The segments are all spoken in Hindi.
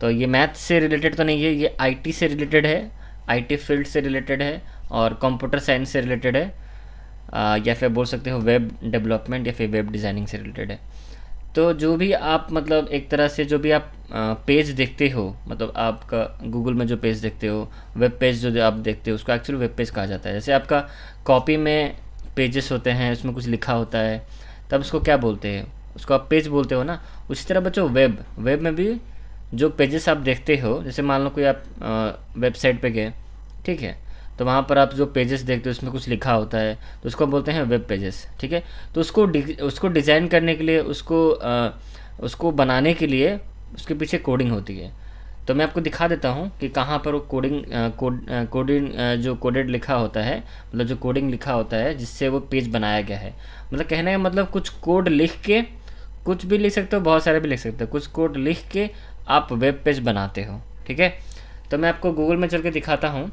तो ये मैथ से रिलेटेड तो नहीं है, ये आईटी से रिलेटेड है, आईटी फील्ड से रिलेटेड है और कंप्यूटर साइंस से रिलेटेड है, या फिर बोल सकते हो वेब डेवलपमेंट या फिर वेब डिज़ाइनिंग से रिलेटेड है। तो जो भी आप मतलब एक तरह से जो भी आप पेज देखते हो, मतलब आपका गूगल में जो पेज देखते हो, वेब पेज जो आप देखते हो, उसको एक्चुअली वेब पेज कहा जाता है। जैसे आपका कॉपी में पेजेस होते हैं, उसमें कुछ लिखा होता है, तब उसको क्या बोलते हैं, उसको आप पेज बोलते हो ना। उसी तरह बच्चों वेब वेब में भी जो पेजेस आप देखते हो, जैसे मान लो कोई आप वेबसाइट पे गए, ठीक है, तो वहाँ पर आप जो पेजेस देखते हो उसमें कुछ लिखा होता है, तो उसको बोलते हैं वेब पेजेस, ठीक है। तो उसको डिज़ाइन करने के लिए, उसको बनाने के लिए उसके पीछे कोडिंग होती है। तो मैं आपको दिखा देता हूँ कि कहाँ पर वो कोडिंग जो कोडेड लिखा होता है, मतलब जो कोडिंग लिखा होता है जिससे वो पेज बनाया गया है। मतलब कहने का मतलब कुछ कोड लिख के, कुछ भी लिख सकते हो, बहुत सारे भी लिख सकते हो, कुछ कोड लिख के आप वेब पेज बनाते हो, ठीक है। तो मैं आपको गूगल में चल के दिखाता हूँ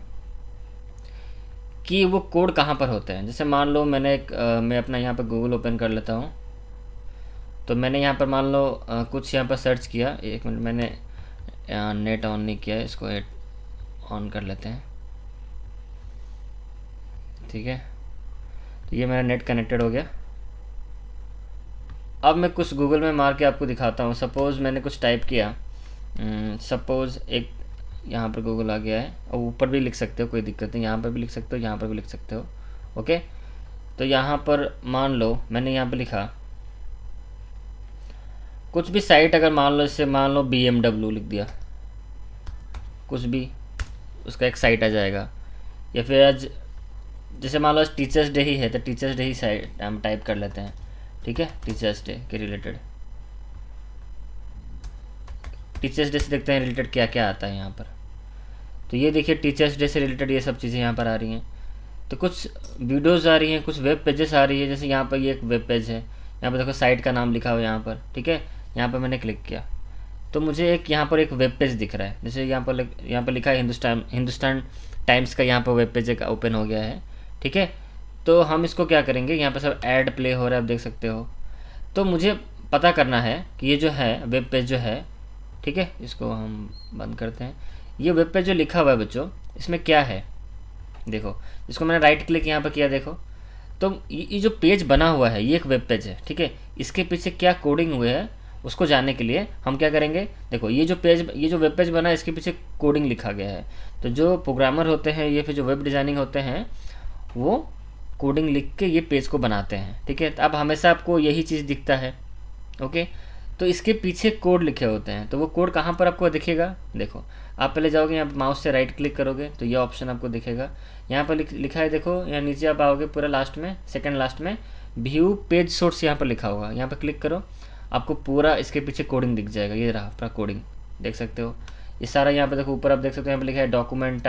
कि वो कोड कहाँ पर होते हैं। जैसे मान लो मैं अपना यहाँ पर गूगल ओपन कर लेता हूँ। तो मैंने यहाँ पर मान लो कुछ यहाँ पर सर्च किया। एक मिनट, मैंने नेट ऑन नहीं किया है, इसको ऑन कर लेते हैं, ठीक है। तो ये मेरा नेट कनेक्टेड हो गया। अब मैं कुछ गूगल में मार के आपको दिखाता हूँ। सपोज़ मैंने कुछ टाइप किया, सपोज़ एक यहाँ पर गूगल आ गया है, और ऊपर भी लिख सकते हो, कोई दिक्कत नहीं, यहाँ पर भी लिख सकते हो, यहाँ पर भी लिख सकते हो, ओके। तो यहाँ पर मान लो मैंने यहाँ पर लिखा कुछ भी साइट, अगर मान लो जैसे मान लो BMW लिख दिया, कुछ भी उसका एक साइट आ जाएगा। या फिर आज जैसे मान लो आज टीचर्स डे ही है, तो टीचर्स डे ही साइट हम टाइप कर लेते हैं, ठीक है। टीचर्स डे के रिलेटेड, टीचर्स डे से देखते हैं रिलेटेड क्या क्या आता है यहाँ पर। तो ये देखिए टीचर्स डे से रिलेटेड ये सब चीज़ें यहाँ पर आ रही हैं। तो कुछ वीडियोज़ आ रही हैं, कुछ वेब पेजेस आ रही है। जैसे यहाँ पर ये एक वेब पेज है, यहाँ पर देखो साइट का नाम लिखा हुआ है यहाँ पर, ठीक है। यहाँ पर मैंने क्लिक किया तो मुझे यहाँ पर एक वेब पेज दिख रहा है। जैसे यहाँ पर लिखा है हिंदुस्तान टाइम्स का, यहाँ पर वेब पेज एक ओपन हो गया है, ठीक है। तो हम इसको क्या करेंगे, यहाँ पर सब ऐड प्ले हो रहा है, आप देख सकते हो। तो मुझे पता करना है कि ये जो है वेब पेज जो है, ठीक है, इसको हम बंद करते हैं। ये वेब पेज जो लिखा हुआ है बच्चों, इसमें क्या है देखो। इसको मैंने राइट क्लिक यहाँ पर किया, देखो। तो ये जो पेज बना हुआ है ये एक वेब पेज है, ठीक है। इसके पीछे क्या कोडिंग हुए है उसको जानने के लिए हम क्या करेंगे, देखो ये जो वेब पेज बना है इसके पीछे कोडिंग लिखा गया है। तो जो प्रोग्रामर होते हैं, ये फिर जो वेब डिज़ाइनिंग होते हैं, वो कोडिंग लिख के ये पेज को बनाते हैं, ठीक है। तो अब हमेशा आपको यही चीज़ दिखता है, ओके। तो इसके पीछे कोड लिखे होते हैं। तो वो कोड कहाँ पर आपको दिखेगा, देखो आप पहले जाओगे यहाँ माउस से राइट क्लिक करोगे तो ये ऑप्शन आपको दिखेगा। यहाँ पर लिखा है, देखो यहाँ नीचे आप आओगे पूरा लास्ट में, सेकंड लास्ट में व्यू पेज सोर्स यहाँ पर लिखा होगा, यहाँ पर क्लिक करो, आपको पूरा इसके पीछे कोडिंग दिख जाएगा। ये रहा पूरा कोडिंग, देख सकते हो। ये सारा यहाँ पे देखो ऊपर आप देख सकते हो, यहाँ पे लिखा है document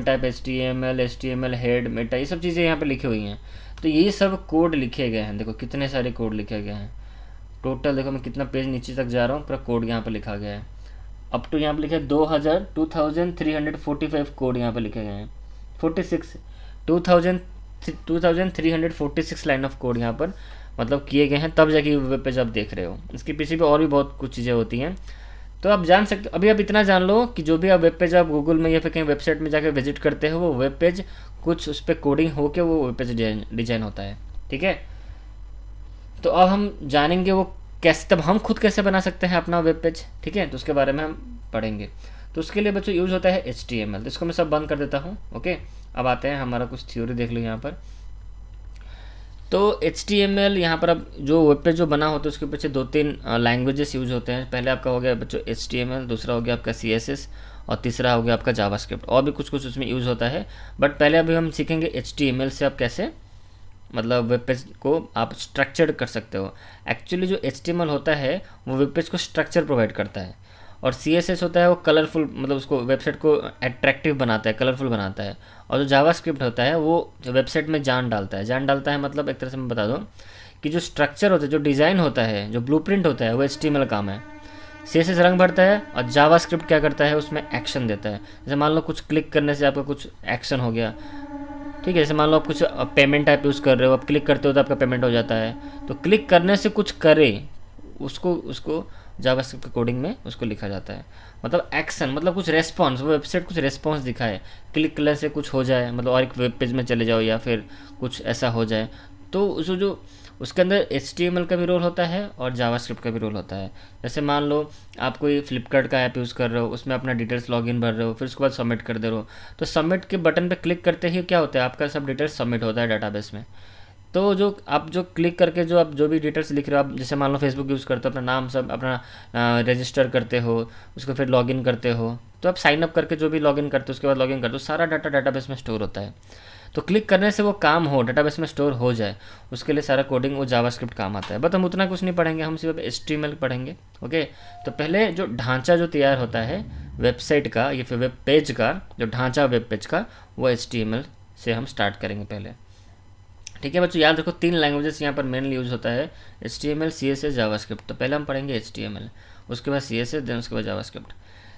type HTML head Meta, ये सब चीज़ें यहाँ पे लिखी हुई हैं। तो ये सब कोड लिखे गए हैं, देखो कितने सारे कोड लिखे गए हैं। टोटल देखो मैं कितना पेज नीचे तक जा रहा हूँ, पूरा कोड यहाँ पे लिखा गया है। अप टू यहाँ पे लिखा है 2345 कोड यहाँ पे लिखे गए हैं। 2346 लाइन ऑफ कोड यहाँ पर मतलब किए गए हैं, तब जाके वेब पेज आप देख रहे हो। इसके पीछे भी और भी बहुत कुछ चीज़ें होती हैं। तो आप जान सकते हो, अभी आप इतना जान लो कि जो भी आप वेब पेज आप गूगल में या फिर कहीं वेबसाइट में जाकर विजिट करते हो, वो वेब पेज कुछ उस पर कोडिंग हो के वो वेब पेज डिजाइन होता है, ठीक है। तो अब हम जानेंगे वो कैसे, तब हम खुद कैसे बना सकते हैं अपना वेब पेज, ठीक है। तो उसके बारे में हम पढ़ेंगे। तो उसके लिए बच्चों यूज़ होता है HTML। तो इसको मैं सब बंद कर देता हूँ, ओके। अब आते हैं हमारा कुछ थ्योरी देख लो यहाँ पर। तो HTML यहाँ पर अब जो वेब पेज जो बना होता है उसके पीछे 2-3 लैंग्वेजेस यूज होते हैं। पहले आपका हो गया बच्चों HTML, दूसरा हो गया आपका CSS, और तीसरा हो गया आपका जावास्क्रिप्ट। और भी कुछ कुछ उसमें यूज़ होता है, बट पहले अभी हम सीखेंगे HTML से आप कैसे मतलब वेब पेज को आप स्ट्रक्चर्ड कर सकते हो। एक्चुअली जो HTML होता है वो वेब पेज को स्ट्रक्चर प्रोवाइड करता है, और CSS होता है वो कलरफुल, मतलब उसको वेबसाइट को अट्रैक्टिव बनाता है, कलरफुल बनाता है। और जो जावास्क्रिप्ट होता है वो वेबसाइट में जान डालता है मतलब एक तरह से मैं बता दूँ कि जो स्ट्रक्चर होता है, जो डिज़ाइन होता है, जो ब्लूप्रिंट होता है, वो HTML काम है। CSS रंग भरता है, और जावास्क्रिप्ट क्या करता है, उसमें एक्शन देता है। जैसे मान लो कुछ क्लिक करने से आपका कुछ एक्शन हो गया, ठीक है। जैसे मान लो आप कुछ पेमेंट ऐप यूज़ कर रहे हो, आप क्लिक करते हो तो आपका पेमेंट हो जाता है। तो क्लिक करने से कुछ करे उसको जावास्क्रिप्ट की कोडिंग में उसको लिखा जाता है। मतलब एक्शन, मतलब कुछ रेस्पॉन्स, वो वेबसाइट कुछ रेस्पॉन्स दिखाए, क्लिक करने से कुछ हो जाए, मतलब और एक वेब पेज में चले जाओ या फिर कुछ ऐसा हो जाए। तो जो उसके अंदर HTML का भी रोल होता है और जावास्क्रिप्ट का भी रोल होता है। जैसे मान लो आप कोई फ्लिपकार्ट का ऐप यूज़ कर रहे हो, उसमें अपना डिटेल्स लॉगिन भर रहे हो, फिर उसके बाद सबमिट कर दे रहे हो, तो सबमिट के बटन पे क्लिक करते ही क्या होता है, आपका सब डिटेल्स सबमिट होता है डाटाबेस में। तो जो आप जो क्लिक करके जो आप जो भी डिटेल्स लिख रहे हो, आप जैसे मान लो फेसबुक यूज़ करते हो, अपना नाम सब अपना रजिस्टर करते हो, उसको फिर लॉगिन करते हो, तो आप साइन अप करके जो भी लॉगिन करते हो उसके बाद लॉगिन करते हो, सारा डाटा डाटाबेस में स्टोर होता है। तो क्लिक करने से वो काम हो, डाटाबेस में स्टोर हो जाए, उसके लिए सारा कोडिंग वो जावास्क्रिप्ट काम आता है। बट हम उतना कुछ नहीं पढ़ेंगे, हम सिर्फ HTML पढ़ेंगे। ओके, तो पहले जो ढांचा जो तैयार होता है वेबसाइट का या फिर वेब पेज का, जो ढांचा वेब पेज का, वो HTML से हम स्टार्ट करेंगे पहले। ठीक है बच्चों, याद रखो 3 लैंग्वेजेस यहाँ पर मेनली यूज़ होता है, HTML, CSS, जावास्क्रिप्ट। तो पहले हम पढ़ेंगे HTML, उसके बाद CSS, देन उसके बाद जावास्क्रिप्ट।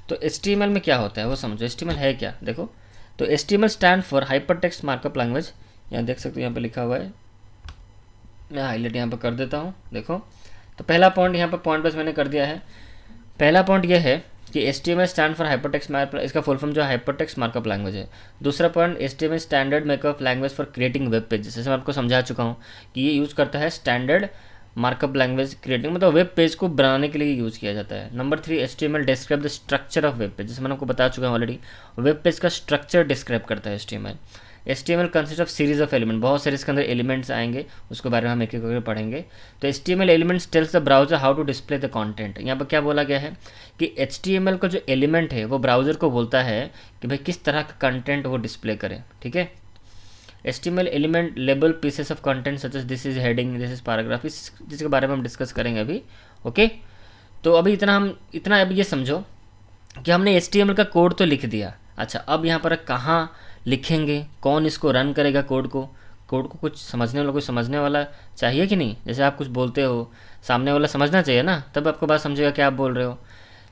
तो HTML में क्या होता है वो समझो। HTML है क्या, देखो। तो HTML stand for hyper text markup language. यहाँ देख सकते हो, यहाँ पर लिखा हुआ है, मैं हाईलाइट यहाँ पर कर देता हूँ, देखो। तो पहला पॉइंट यहाँ पर पॉइंट बस मैंने कर दिया है। पहला पॉइंट ये है कि HTML stand for hypertext markup, इसका फुल फॉर्म जो है हाइपरटेक्स्ट मार्कअप लैंग्वेज है। दूसरा point HTML standard makeup language for creating web pages, जैसे मैं आपको समझा चुका हूँ कि ये यूज़ करता है स्टैंडर्ड मार्कअप लैंग्वेज क्रिएटिंग, मतलब वेब पेज को बनाने के लिए यूज़ किया जाता है। Number 3, HTML describe the structure of web page, जैसे मैंने आपको बता चुका हूँ ऑलरेडी, वेब पेज का स्ट्रक्चर डिस्क्राइब करता है HTML। HTML consist of series of element, बहुत सारे इसके अंदर एलिमेंट्स आएंगे, उसके बारे में हम एक एक करके पढ़ेंगे। तो HTML elements tells the browser how to display the content. यहाँ पर क्या बोला गया है कि HTML का जो एलिमेंट है वो ब्राउज़र को बोलता है कि भाई किस तरह का कंटेंट वो डिस्प्ले करे। ठीक है, HTML element label pieces of content such as this is heading, this is paragraph, जिसके बारे में हम डिस्कस करेंगे अभी। ओके, तो अभी इतना अब ये समझो कि हमने HTML का कोड तो लिख दिया। अच्छा, अब यहाँ पर कहाँ लिखेंगे, कौन इसको रन करेगा कोड को कुछ समझने वाला, कोई समझने वाला चाहिए कि नहीं। जैसे आप कुछ बोलते हो, सामने वाला समझना चाहिए ना, तब आपको बात समझेगा क्या आप बोल रहे हो।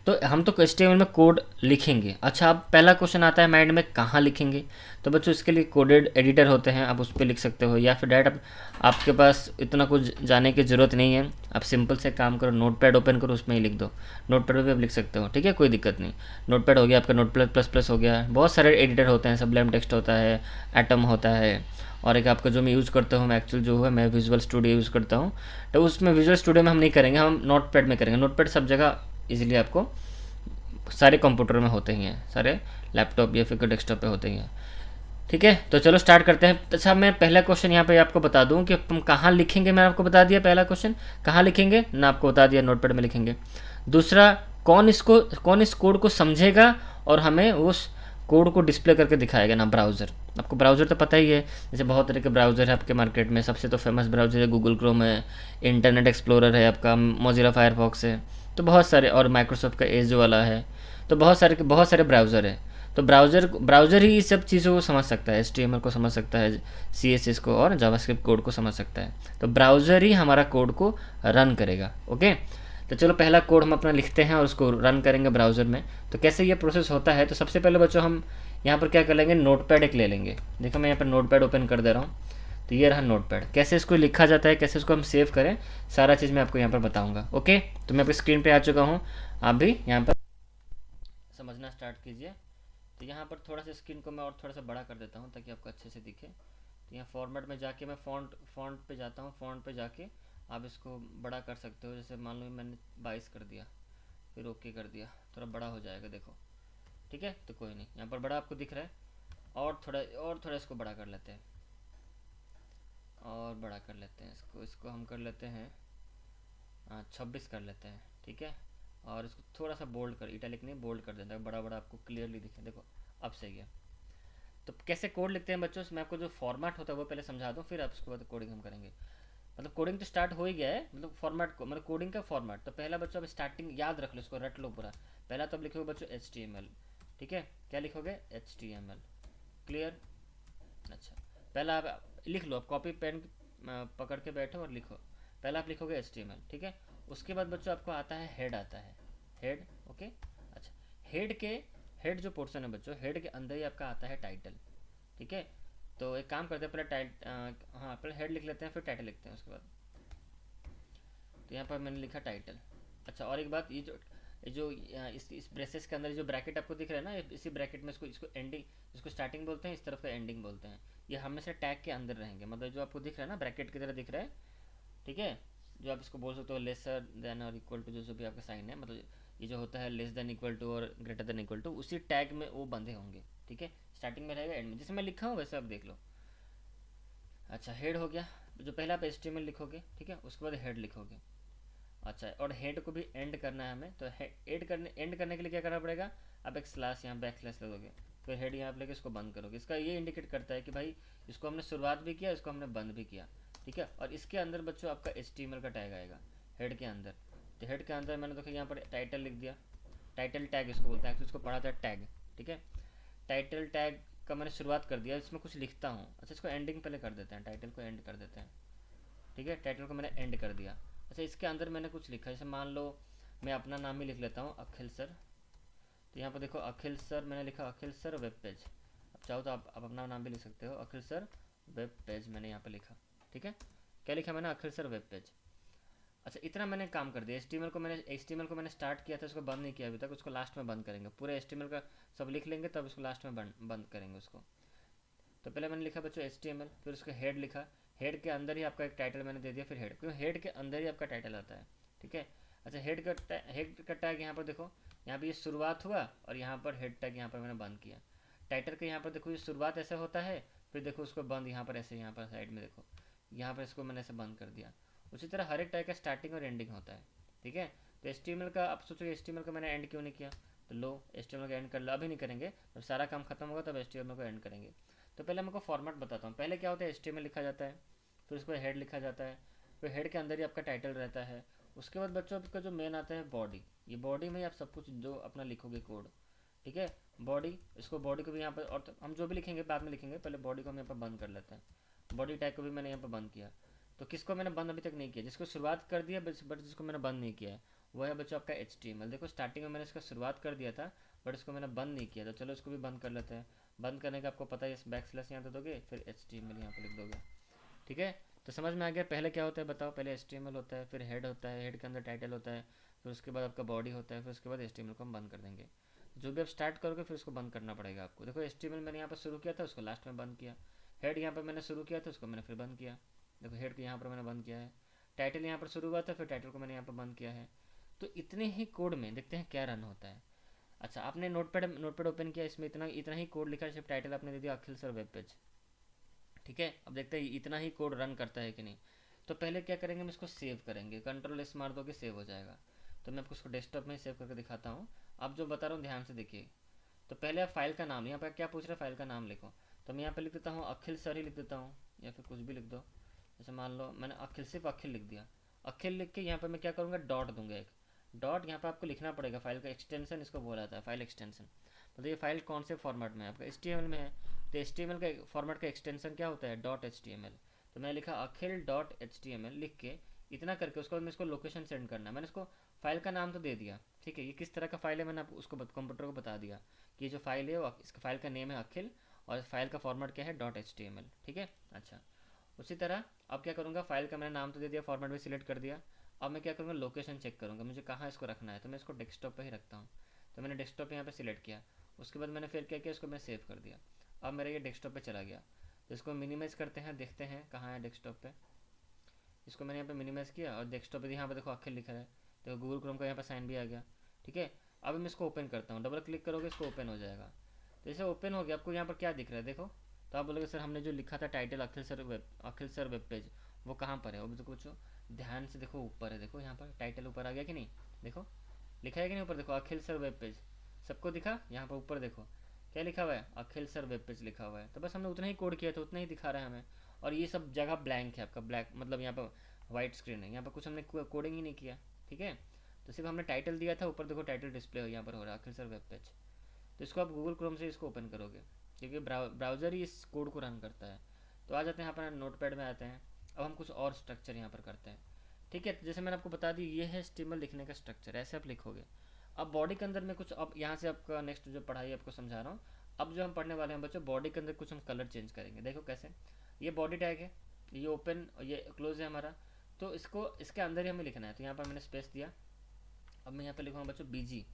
तो हम तो HTML में कोड लिखेंगे। अच्छा, अब पहला क्वेश्चन आता है माइंड में, कहाँ लिखेंगे। तो बच्चों इसके लिए कोडेड एडिटर होते हैं, आप उस पर लिख सकते हो, या फिर डायरेक्ट आपके पास इतना कुछ जाने की ज़रूरत नहीं है, आप सिंपल से काम करो, नोटपैड ओपन करो, उसमें ही लिख दो। नोटपैड पर भी आप लिख सकते हो, ठीक है, कोई दिक्कत नहीं। नोटपैड हो गया आपका, नोटपैड प्लस प्लस हो गया, बहुत सारे एडिटर होते हैं, सबलाइम टेक्स्ट होता है, एटम होता है, और एक आपका जो मैं यूज़ करता हूँ, मैं एक्चुअल जो है मैं विजुअल स्टूडियो यूज़ करता हूँ। तो उसमें विजुअल स्टूडियो में हम नहीं करेंगे, हम नोटपैड में करेंगे। नोटपैड सब जगह इजीली आपको सारे कंप्यूटर में होते ही हैं, सारे लैपटॉप या फिर डेस्कटॉप पे होते ही हैं। ठीक है, तो चलो स्टार्ट करते हैं। अच्छा, मैं पहला क्वेश्चन यहाँ पे आपको बता दूं कि तुम कहाँ लिखेंगे, मैंने आपको बता दिया पहला क्वेश्चन कहाँ लिखेंगे ना, आपको बता दिया नोटपैड में लिखेंगे। दूसरा, कौन इस कोड को समझेगा और हमें उस कोड को डिस्प्ले करके दिखाएगा ना, ब्राउज़र। आपको ब्राउज़र तो पता ही है, जैसे बहुत तरह के ब्राउज़र है आपके मार्केट में। सबसे तो फेमस ब्राउज़र है गूगल क्रोम है, इंटरनेट एक्सप्लोरर है आपका, मोजिला फायरफॉक्स है, तो बहुत सारे, और माइक्रोसॉफ्ट का एज वाला है। तो बहुत सारे ब्राउज़र है। तो ब्राउज़र ही इस सब चीज़ों को समझ सकता है, HTML को समझ सकता है, CSS को और जावास्क्रिप्ट कोड को समझ सकता है। तो ब्राउज़र ही हमारा कोड को रन करेगा। ओके, तो चलो पहला कोड हम अपना लिखते हैं और उसको रन करेंगे ब्राउज़र में। तो कैसे ये प्रोसेस होता है, तो सबसे पहले बच्चों हम यहाँ पर क्या कर लेंगे, नोटपैड एक ले लेंगे। देखो मैं यहाँ पर नोटपैड ओपन कर दे रहा हूँ। तो ये रहा नोटपैड, कैसे इसको लिखा जाता है, कैसे इसको हम सेव करें, सारा चीज़ मैं आपको यहाँ पर बताऊँगा। ओके, तो मैं आपकी स्क्रीन पर आ चुका हूँ, आप भी यहाँ पर समझना स्टार्ट कीजिए। तो यहाँ पर थोड़ा सा स्क्रीन को मैं और थोड़ा सा बड़ा कर देता हूँ ताकि आपको अच्छे से दिखे। तो यहाँ फॉर्मेट में जाके मैं फ़ॉन्ट पे जाता हूँ, फ़ॉन्ट पे जाके आप इसको बड़ा कर सकते हो। जैसे मान लो मैंने 22 कर दिया, फिर ओके कर दिया, थोड़ा बड़ा हो जाएगा, देखो। ठीक है, तो कोई नहीं, यहाँ पर बड़ा आपको दिख रहा है, और थोड़ा इसको बड़ा कर लेते हैं, और बड़ा कर लेते हैं इसको हम कर लेते हैं 26 कर लेते हैं। ठीक है, और इसको थोड़ा सा बोल्ड कर, इटैलिक नहीं, बोल्ड कर देता है, बड़ा बड़ा आपको क्लियरली दिखे। देखो अब सही है। तो कैसे कोड लिखते हैं बच्चों, मैं आपको जो फॉर्मेट होता है वो पहले समझा दूँ, फिर आप उसके बाद कोडिंग हम करेंगे। मतलब कोडिंग तो स्टार्ट हो ही गया है, मतलब फॉर्मेट को, मतलब कोडिंग का फॉर्मेट। तो पहला बच्चों अब स्टार्टिंग याद रख लो, इसको रट लो पूरा। पहला तो अब लिखोगे बच्चों HTML। ठीक है, क्या लिखोगे, HTML। क्लियर। अच्छा, पहला आप लिख लो, आप कॉपी पेन पकड़ के बैठो और लिखो। पहला आप लिखोगे HTML। ठीक है, उसके बाद बच्चों आपको आता है हेड, आता है हेड। ओके, अच्छा, हेड जो पोर्शन है बच्चों, हेड के अंदर ही आपका आता है टाइटल। ठीक है, तो एक काम करते हैं, पहले हेड लिख लेते हैं, फिर टाइटल लिखते हैं उसके बाद। तो यहाँ पर मैंने लिखा टाइटल। अच्छा, और एक बात, ये जो इस ब्रेसेस के अंदर जो ब्रैकेट आपको दिख रहा है ना, इसी ब्रैकेट में इसको इसको एंडिंग, इसको स्टार्टिंग बोलते हैं, इस तरफ का एंडिंग बोलते हैं। ये हमेशा टैग के अंदर रहेंगे, मतलब जो आपको दिख रहा है ना ब्रैकेट की तरह दिख रहा है, ठीक है, जो आप इसको बोल सकते हो लेसर देन और इक्वल टू, जो भी आपका साइन है, मतलब ये जो होता है लेस देन इक्वल टू और ग्रेटर देन इक्वल टू, उसी टैग में वो बंधे होंगे, ठीक है। स्टार्टिंग में रहेगा, एंड में, जैसे मैं लिखा हूँ वैसे आप देख लो। अच्छा, हेड हो गया, जो पहले आप HTML लिखोगे, ठीक है, उसके बाद हेड लिखोगे। अच्छा, और हेड को भी एंड करना है हमें, तो एंड करने के लिए क्या करना पड़ेगा, आप एक स्लैश यहाँ बैक स्लैश लगोगे, फिर हेड यहाँ पे लेके इसको बंद करोगे। इसका ये इंडिकेट करता है कि भाई इसको हमने शुरुआत भी किया, इसको हमने बंद भी किया, ठीक है। और इसके अंदर बच्चों आपका HTML का टैग आएगा हेड के अंदर। तो हेड के अंदर मैंने देखो यहाँ पर टाइटल लिख दिया, टाइटल टैग इसको बोलते हैं, तो इसको पढ़ा था टैग, ठीक है। टाइटल टैग का मैंने शुरुआत कर दिया, इसमें कुछ लिखता हूँ। अच्छा, इसको एंडिंग पहले कर देते हैं, टाइटल को एंड कर देते हैं, ठीक है। टाइटल को मैंने एंड कर दिया। अच्छा, इसके अंदर मैंने कुछ लिखा, जैसे मान लो मैं अपना नाम ही लिख लेता हूँ, अखिल सर। तो यहाँ पर देखो अखिल सर मैंने लिखा, अखिल सर वेब पेज। अब चाहो तो आप अपना नाम भी लिख सकते हो, अखिल सर वेब पेज मैंने यहाँ पर लिखा, ठीक है। क्या लिखा मैंने, अखिल सर वेब पेज। अच्छा, इतना मैंने काम कर दिया। HTML को मैंने स्टार्ट किया था, उसको बंद नहीं किया अभी तक, उसको लास्ट में बंद करेंगे। पूरे HTML का सब लिख लेंगे, तब उसको लास्ट में बंद करेंगे उसको। तो पहले मैंने लिखा बच्चों HTML, फिर उसका हेड लिखा, हेड के अंदर ही आपका एक टाइटल मैंने दे दिया, फिर हेड, क्योंकि हेड के अंदर ही आपका टाइटल आता है, ठीक है। अच्छा, हेड का टैग यहाँ पर देखो, यहाँ पर ये शुरुआत हुआ, और यहाँ पर हेड टैग यहाँ पर मैंने बंद किया। टाइटल के यहाँ पर देखो ये शुरुआत ऐसे होता है, फिर देखो उसको बंद यहाँ पर ऐसे, यहाँ पर साइड में देखो, यहाँ पर इसको मैंने ऐसे बंद कर दिया। उसी तरह हर एक टैग का स्टार्टिंग और एंडिंग होता है, ठीक है। तो HTML का आप सोचोगे HTML का मैंने एंड क्यों नहीं किया, तो लो HTML का एंड कर लो, अभी नहीं करेंगे, जब सारा काम खत्म होगा तब HTML को एंड करेंगे। तो पहले मैं आपको फॉर्मेट बताता हूँ। पहले क्या होता है, HTML लिखा जाता है, फिर उसके बाद हेड लिखा जाता है, फिर हेड के अंदर ही आपका टाइटल रहता है। उसके बाद बच्चों आपका जो मेन आता है बॉडी, ये बॉडी में ही आप सब कुछ जो अपना लिखोगे कोड, ठीक है। बॉडी, इसको बॉडी को भी यहाँ पर, और तो हम जो भी लिखेंगे बाद में लिखेंगे, पहले बॉडी को हम यहाँ पर बंद कर लेते हैं। बॉडी टैग को भी मैंने यहाँ पर बंद किया। तो किसको मैंने बंद अभी तक नहीं किया, जिसको शुरुआत कर दिया बट जिसको मैंने बंद नहीं किया है, वो है बच्चों आपका HTML। देखो स्टार्टिंग में मैंने इसका शुरुआत कर दिया था, बट इसको मैंने बंद नहीं किया, तो चलो इसको भी बंद कर लेते हैं। बंद करने का आपको पता है, बैक स्लैश यहाँ पे दोगे, फिर HTML यहाँ पे लिख दोगे, ठीक है। तो समझ में आ गया पहले क्या होता है बताओ। पहले HTML होता है, फिर हेड होता है, हेड के अंदर टाइटल होता है, फिर उसके बाद आपका बॉडी होता है, फिर उसके बाद HTML को हम बंद कर देंगे। जो भी आप स्टार्ट करोगे फिर उसको बंद करना पड़ेगा आपको। देखो HTML मैंने यहाँ पर शुरू किया था, उसको लास्ट में बंद किया। हेड यहाँ पर मैंने शुरू किया था, उसको मैंने फिर बंद किया। देखो हेड को यहाँ पर मैंने बंद किया है। टाइटल यहाँ पर शुरू हुआ था, फिर टाइटल को मैंने यहाँ पर बंद किया है। तो इतने ही कोड में देखते हैं क्या रन होता है। अच्छा, आपने नोटपैड ओपन किया, इसमें इतना इतना ही कोड लिखा है, सिर्फ टाइटल आपने दे दिया अखिल सर वेब पेज, ठीक है। अब देखते हैं इतना ही कोड रन करता है कि नहीं। तो पहले क्या करेंगे, हम इसको सेव करेंगे, Ctrl+S मार दोगे सेव हो जाएगा। तो मैं आपको इसको डेस्कटॉप में सेव करके दिखाता हूँ। आप जो बता रहा हूँ ध्यान से देखिए। तो पहले आप फाइल का नाम, यहाँ पर क्या पूछ रहा है, फाइल का नाम लिखो। तो मैं यहाँ पर लिख देता हूँ अखिल सर ही लिख देता हूँ, या फिर कुछ भी लिख दो। जैसे मान लो मैंने अखिल, सिर्फ अखिल लिख दिया। अखिल लिख के यहाँ पर मैं क्या करूँगा, डॉट दूंगा एक डॉट। यहाँ पर आपको लिखना पड़ेगा, फाइल का एक्सटेंशन इसको बोला जाता है, फाइल एक्सटेंशन। मतलब ये फाइल कौन से फॉर्मेट में है, आपका HTML में है। तो HTML का फॉर्मेट का एक्सटेंशन क्या होता है, .html। तो मैंने लिखा अखिल .html लिख के इतना करके, उसके बाद मैं इसको लोकेशन सेंड करना है। मैंने इसको फाइल का नाम तो दे दिया, ठीक है। ये किस तरह का फाइल है मैंने उसको कंप्यूटर को बता दिया कि ये जो फाइल है इसका फाइल का नेम है अखिल, और फाइल का फॉर्मेट क्या है, .html, ठीक है। अच्छा, उसी तरह अब क्या करूँगा, फाइल का मैंने नाम तो दे दिया, फॉर्मेट भी सिलेक्ट कर दिया। अब मैं क्या करूँगा, लोकेशन चेक करूँगा मुझे कहाँ इसको रखना है। तो मैं इसको डेस्कटॉप पे ही रखता हूँ। तो मैंने डेस्कटॉप यहाँ पे सिलेक्ट किया। उसके बाद मैंने फिर क्या किया, इसको मैं सेव कर दिया। अब मेरा ये डेस्कटॉप पे चला गया। तो इसको मिनिमाइज़ करते हैं, देखते हैं कहाँ है डेस्कटॉप पे। इसको मैंने यहाँ पे मिनिमाइज़ किया, और डेस्कटॉप पे यहाँ पे देखो अखिल लिखा है। तो गूगल क्रोम का यहाँ पर साइन भी आ गया, ठीक है। अब मैं इसको ओपन करता हूँ, डबल क्लिक करोगे इसको ओपन हो जाएगा। तो जैसे ओपन हो गया, आपको यहाँ पर क्या दिख रहा है देखो। तो आप बोलोगे सर हमने जो लिखा था टाइटल अखिल सर वेब पेज, वो कहाँ पर है। वो भी तो कुछ ध्यान से देखो, ऊपर है, देखो यहाँ पर टाइटल ऊपर आ गया कि नहीं, देखो लिखा है कि नहीं ऊपर, देखो अखिल सर वेब पेज, सबको दिखा। यहाँ पर ऊपर देखो क्या लिखा हुआ है, अखिल सर वेब पेज लिखा हुआ है। तो बस हमने उतना ही कोड किया था, उतना ही दिखा रहा है हमें। और ये सब जगह ब्लैंक है आपका, ब्लैक मतलब यहाँ पर वाइट स्क्रीन है, यहाँ पर कुछ हमने कोडिंग ही नहीं किया, ठीक है। तो सिर्फ हमने टाइटल दिया था, ऊपर देखो टाइटल डिस्प्ले यहाँ पर हो रहा है अखिल सर वेब पेज। तो इसको आप गूगल क्रोम से इसको ओपन करोगे, क्योंकि ब्राउज़र ही इस कोड को रन करता है। तो आ जाते हैं यहाँ पर नोटपैड में आते हैं। अब हम कुछ और स्ट्रक्चर यहाँ पर करते हैं, ठीक है। तो जैसे मैंने आपको बता दी, ये है HTML लिखने का स्ट्रक्चर, ऐसे आप लिखोगे। अब बॉडी के अंदर में कुछ, अब यहाँ से आपका नेक्स्ट जो पढ़ाई आपको समझा रहा हूँ। अब जो हम पढ़ने वाले हैं बच्चों, बॉडी के अंदर कुछ हम कलर चेंज करेंगे। देखो कैसे, ये बॉडी टैग है, ये ओपन और ये क्लोज है हमारा। तो इसको इसके अंदर ही हमें लिखना है। तो यहाँ पर मैंने स्पेस दिया, अब मैं यहाँ पे लिखूँगा बच्चों बीजी।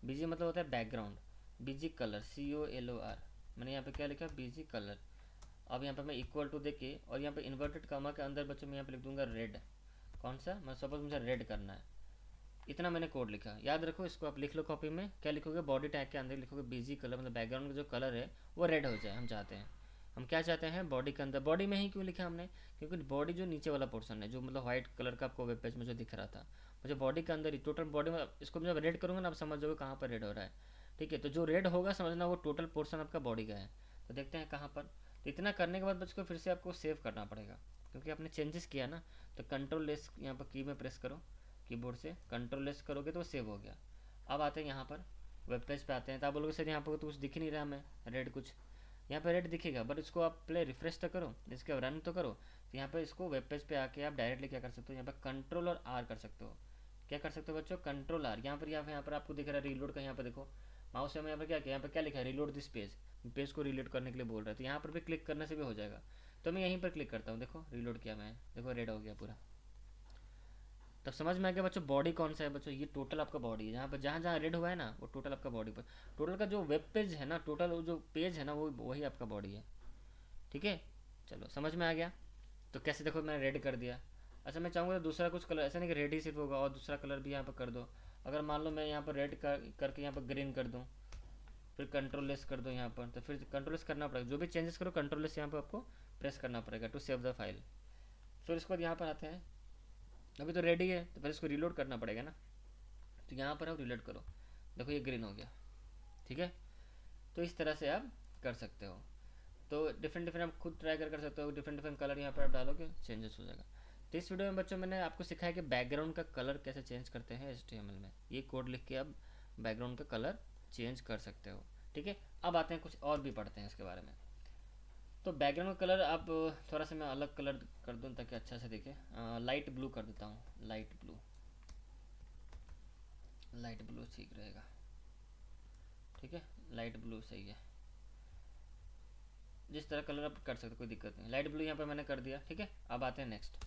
बीजी मतलब होता है बैकग्राउंड। BG colour, COLOR। मैंने यहाँ पे क्या लिखा, बीजी कलर। अब यहाँ पे मैं इक्वल टू देके और यहाँ पे इन्वर्टेड कामा के अंदर बच्चों मैं यहाँ पे लिख दूंगा रेड। कौन सा, मैं सपोज मुझे रेड करना है, इतना मैंने कोड लिखा। याद रखो इसको, आप लिख लो कॉपी में। क्या लिखोगे, बॉडी टैग के अंदर लिखोगे बीजी कलर, मतलब बैकग्राउंड का जो कलर है वो रेड हो जाए। हम चाहते हैं, हम क्या चाहते हैं, बॉडी के अंदर। बॉडी में ही क्यों लिखा हमने, क्योंकि बॉडी जो नीचे वाला पोर्शन है, जो मतलब व्हाइट कलर का आपको वेब पेज में जो दिख रहा था, मुझे बॉडी के अंदर ही टोटल बॉडी में, इसको जब रेड करूँगा ना आप समझ जाओगे कहाँ पर रेड हो रहा है। ठीक है, तो जो रेड होगा समझना वो टोटल पोर्शन आपका बॉडी का है। तो देखते हैं कहाँ पर। तो इतना करने के बाद बच्चों को फिर से आपको सेव करना पड़ेगा, क्योंकि आपने चेंजेस किया ना। तो कंट्रोल लेस यहाँ पर की में प्रेस करो, कीबोर्ड से कंट्रोल लेस करोगे तो वो सेव हो गया। अब आते हैं यहाँ पर वेब पेज पे आते हैं। तो आप बोलोगे सर यहाँ पर तो कुछ दिख ही नहीं रहा, हमें रेड कुछ, यहाँ पे रेड दिखेगा, बट इसको आप पहले रिफ्रेश तो करो, इसके रन तो करो। तो यहाँ पे इसको वेब पेज पे आके आप डायरेक्टली क्या कर सकते हो, यहाँ पे कंट्रोल और आर कर सकते हो। क्या कर सकते हो बच्चों, कंट्रोल आर। यहाँ पर आपको दिख रहा है रीलोड का, यहाँ पे देखो माउस से मैं यहाँ पर क्या किया, यहाँ पर क्या लिखा है, रीलोड दिस पेज। पेज को रीलोड करने के लिए बोल रहा है, तो यहाँ पर भी क्लिक करने से भी हो जाएगा। तो मैं यहीं पर क्लिक करता हूँ, देखो रीलोड किया मैं, देखो रेड हो गया पूरा। तब समझ में आ गया बच्चों बॉडी कौन सा है। बच्चों ये टोटल आपका बॉडी है, जहाँ पर जहाँ जहाँ रेड हुआ है ना वो टोटल आपका बॉडी पर, टोटल का जो वेब पेज है ना, टोटल जो पेज है ना वो वही आपका बॉडी है। ठीक है, चलो समझ में आ गया। तो कैसे, देखो मैंने रेड कर दिया। अच्छा मैं चाहूँगा तो दूसरा कुछ कलर, ऐसा नहीं कि रेड ही सिर्फ होगा, और दूसरा कलर भी यहाँ पर कर दो। अगर मान लो मैं यहाँ पर रेड करके यहाँ पर ग्रीन कर दूँ, फिर कंट्रोल लेस कर दो यहाँ पर, तो फिर कंट्रोल लेस करना पड़ेगा। जो भी चेंजेस करो कंट्रोल लेस यहाँ पर आपको प्रेस करना पड़ेगा टू सेव द फाइल। फिर इसके बाद यहाँ पर आते हैं, अभी तो रेडी है तो फिर इसको रीलोड करना पड़ेगा ना। तो यहाँ पर आप रीलोड करो, देखो ये ग्रीन हो गया। ठीक है, तो इस तरह से आप कर सकते हो। तो डिफरेंट डिफरेंट आप खुद ट्राई कर सकते हो, डिफरेंट डिफरेंट कलर यहाँ पर आप डालोगे चेंजेस हो जाएगा। तो इस वीडियो में बच्चों मैंने आपको सिखाया कि बैकग्राउंड का कलर कैसे चेंज करते हैं HTML में। ये कोड लिख के आप बैकग्राउंड का कलर चेंज कर सकते हो। ठीक है, अब आते हैं कुछ और भी पढ़ते हैं इसके बारे में। तो बैकग्राउंड का कलर आप थोड़ा सा मैं अलग कलर कर दूँ ताकि अच्छा से दिखे। लाइट ब्लू कर देता हूँ, लाइट ब्लू, लाइट ब्लू ठीक रहेगा। ठीक है, लाइट ब्लू सही है, जिस तरह कलर आप कर सकते हो, कोई दिक्कत नहीं। लाइट ब्लू यहाँ पर मैंने कर दिया। ठीक है, अब आते हैं नेक्स्ट।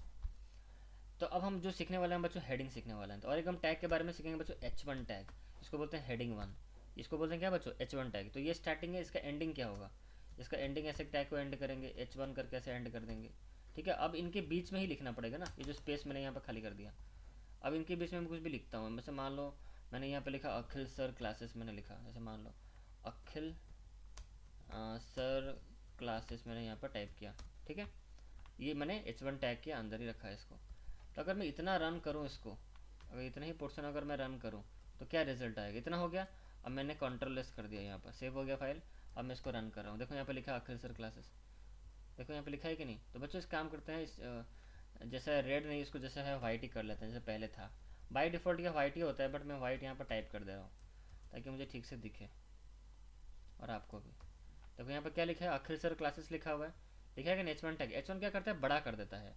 तो अब हम जो सीखने वाले हैं बच्चों, हेडिंग सीखने वाले हैं। तो और एक हम टैग के बारे में सीखेंगे बच्चों, H1 टैग। इसको बोलते हैं हेडिंग 1, इसको बोलते हैं क्या बच्चों, H1 टैग। तो ये स्टार्टिंग है, इसका एंडिंग क्या होगा, इसका एंडिंग ऐसे टैग को एंड करेंगे, H1 करके ऐसे एंड कर देंगे। ठीक है, अब इनके बीच में ही लिखना पड़ेगा ना, ये जो स्पेस मैंने यहाँ पर खाली कर दिया। अब इनके बीच में मैं कुछ भी लिखता हूँ, जैसे मान लो मैंने यहाँ पे लिखा अखिल सर क्लासेस, मैंने लिखा जैसे मान लो अखिल सर क्लासेस मैंने यहाँ पर टाइप किया। ठीक है, ये मैंने H1 टैग के अंदर ही रखा है इसको। तो अगर मैं इतना रन करूँ इसको, अगर इतना ही पोर्शन अगर मैं रन करूँ तो क्या रिजल्ट आएगा, इतना हो गया। अब मैंने कंट्रोल लेस कर दिया, यहाँ पर सेव हो गया फाइल। अब मैं इसको रन कर रहा हूँ, देखो यहाँ पे लिखा अखिल सर क्लासेस, देखो यहाँ पे लिखा है कि नहीं। तो बच्चों इस काम करते हैं, इस जैसा रेड नहीं, इसको जैसा है वाइट ही कर लेते हैं, जैसे पहले था। बाई डिफ़ॉल्ट यह वाइट ही होता है, बट मैं वाइट यहाँ पर टाइप कर दे रहा हूँ ताकि मुझे ठीक से दिखे और आपको भी। देखो यहाँ पर क्या लिखा है, अखिल सर क्लासेस लिखा हुआ है, लिखा है कि H1 टैग। H1 क्या करता है, बड़ा कर देता है।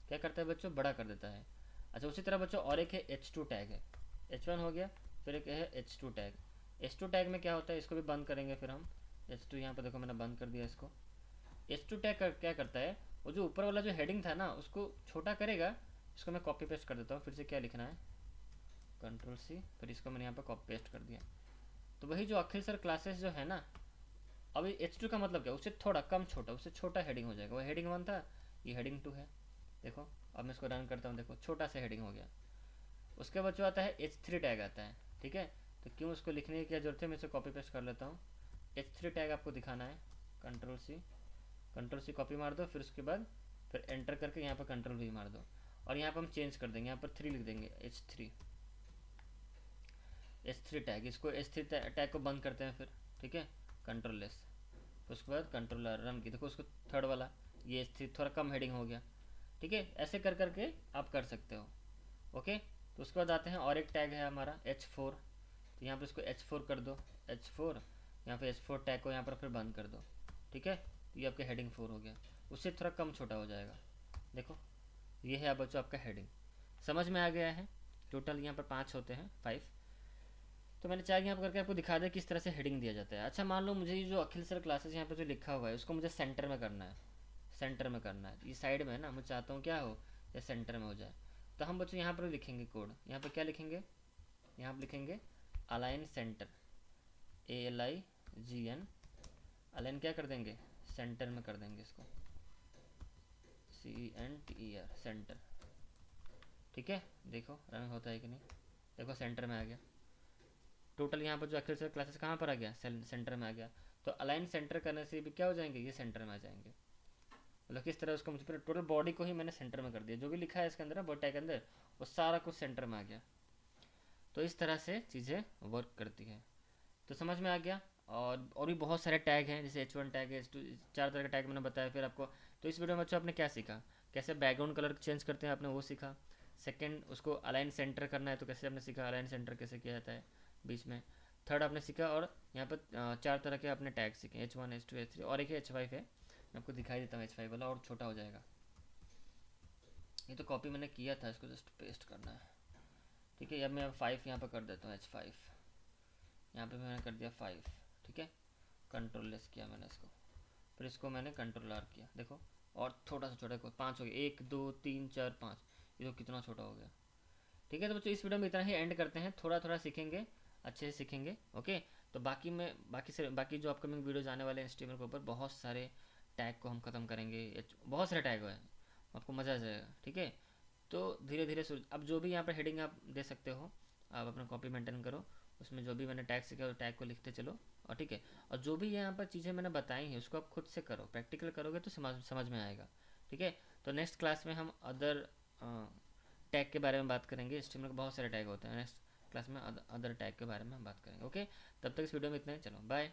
क्या करता है बच्चों, बड़ा कर देता है। अच्छा उसी तरह बच्चों और एक है H2 टैग है, H1 हो गया, फिर एक है H2 टैग। H2 टैग में क्या होता है, इसको भी बंद करेंगे फिर हम। H2 यहाँ पर देखो मैंने बंद कर दिया इसको। H2 टैग क्या करता है, वो जो ऊपर वाला जो हेडिंग था ना उसको छोटा करेगा। इसको मैं कॉपी पेस्ट कर देता हूँ, फिर से क्या लिखना है, कंट्रोल C, फिर इसको मैंने यहाँ पर कॉपी पेस्ट कर दिया। तो वही जो अखिल सर क्लासेस जो है ना, अभी H2 का मतलब क्या, उससे थोड़ा कम छोटा, उससे छोटा हेडिंग हो जाएगा। वो हेडिंग 1 था, ये हेडिंग 2 है। देखो अब मैं इसको रन करता हूँ, देखो छोटा सा हेडिंग हो गया। उसके बाद जो आता है H3 टैग आता है। ठीक है, तो क्यों उसको लिखने की क्या जरूरत है, मैं इसे कॉपी पेस्ट कर लेता हूँ। H3 टैग आपको दिखाना है, कंट्रोल C कॉपी मार दो, फिर उसके बाद फिर एंटर करके यहाँ पर कंट्रोल V मार दो, और यहाँ पर हम चेंज कर देंगे, यहाँ पर 3 लिख देंगे, H3 टैग। इसको H3 टैग को बंद करते हैं फिर। ठीक है, कंट्रोल लेस, उसके बाद कंट्रोल रन की, देखो उसको थर्ड वाला ये H3 थोड़ा कम हेडिंग हो गया। ठीक है, ऐसे कर करके आप कर सकते हो। ओके, तो उसके बाद आते हैं और एक टैग है हमारा H4। तो यहाँ पर इसको H4 कर दो, H4, यहाँ पे H4 टैग को यहाँ पर फिर बंद कर दो। ठीक है, तो ये आपका हेडिंग 4 हो गया, उससे थोड़ा कम छोटा हो जाएगा। देखो ये है बच्चों आपका हेडिंग, समझ में आ गया है। टोटल यहाँ पर 5 होते हैं, 5। तो मैंने चाहे यहाँ पर करके आपको दिखा दिया किस तरह से हेडिंग दिया जाता है। अच्छा मान लो मुझे ये जो अखिल सर क्लासेस यहाँ पे जो लिखा हुआ है उसको मुझे सेंटर में करना है, सेंटर में करना है। ये साइड में है ना, मैं चाहता हूँ क्या हो, या सेंटर में हो जाए। तो हम बच्चों यहाँ पर लिखेंगे कोड, यहाँ पर क्या लिखेंगे, यहाँ पर लिखेंगे अलाइन सेंटर, ALIGN, अलाइन क्या कर देंगे, सेंटर में कर देंगे इसको, CENTER, सेंटर। ठीक है, देखो रन होता है कि नहीं, देखो सेंटर में आ गया। टोटल यहाँ पर जो एक्सेल क्लासेस कहाँ पर आ गया, सेंटर में आ गया। तो अलाइन सेंटर करने से भी क्या हो जाएंगे, ये सेंटर में आ जाएंगे। मतलब किस तरह उसको, मुझे टोटल बॉडी को ही मैंने सेंटर में कर दिया, जो भी लिखा है इसके अंदर बॉडी टैग के अंदर वो सारा कुछ सेंटर में आ गया। तो इस तरह से चीज़ें वर्क करती है। तो समझ में आ गया। और भी बहुत सारे टैग हैं, जैसे H1 टैग है, H2, 4 तरह के टैग मैंने बताया फिर आपको। तो इस वीडियो में बच्चों आपने क्या सीखा, कैसे बैकग्राउंड कलर चेंज करते हैं आपने वो सीखा। सेकंड, उसको अलाइन सेंटर करना है तो कैसे आपने सीखा, अलाइन सेंटर कैसे किया जाता है बीच में। थर्ड आपने सीखा, और यहाँ पर 4 तरह के आपने टैग सीखे, H1, H2, H3, और एक H5 है, मैं आपको दिखाई देता हूँ H5 वाला, और छोटा हो जाएगा। ये तो कॉपी मैंने किया था, इसको जस्ट पेस्ट करना है। ठीक है, अब मैं 5 यहाँ पर कर देता हूँ, H5 यहाँ पे मैंने कर दिया 5। ठीक है, कंट्रोल लेस किया मैंने इसको, फिर इसको मैंने कंट्रोल आर किया, देखो और थोड़ा सा छोटा, 5 हो गया, 1 2 3 4 5, ये तो कितना छोटा हो गया। ठीक है, तो बच्चों इस वीडियो में इतना ही एंड करते हैं, थोड़ा थोड़ा सीखेंगे, अच्छे से सीखेंगे। ओके, तो बाकी जो अपकमिंग वीडियोज आने वाले हैं HTML के ऊपर, बहुत सारे टैग को हम खत्म करेंगे, बहुत सारे टैग हैं, आपको मज़ा आ जाएगा। ठीक है, तो धीरे धीरे अब जो भी यहाँ पर हेडिंग आप दे सकते हो, आप अपना कॉपी मेंटेन करो, उसमें जो भी मैंने टैग सीखा टैग को लिखते चलो। और ठीक है, और जो भी यहाँ पर चीज़ें मैंने बताई हैं उसको आप खुद से करो, प्रैक्टिकल करोगे तो समझ में आएगा। ठीक है, तो नेक्स्ट क्लास में हम अदर टैग के बारे में बात करेंगे। HTML के बहुत सारे टैग होते हैं, नेक्स्ट क्लास में अदर टैग के बारे में हम बात करेंगे। ओके, तब तक इस वीडियो में इतना ही, चलो बाय।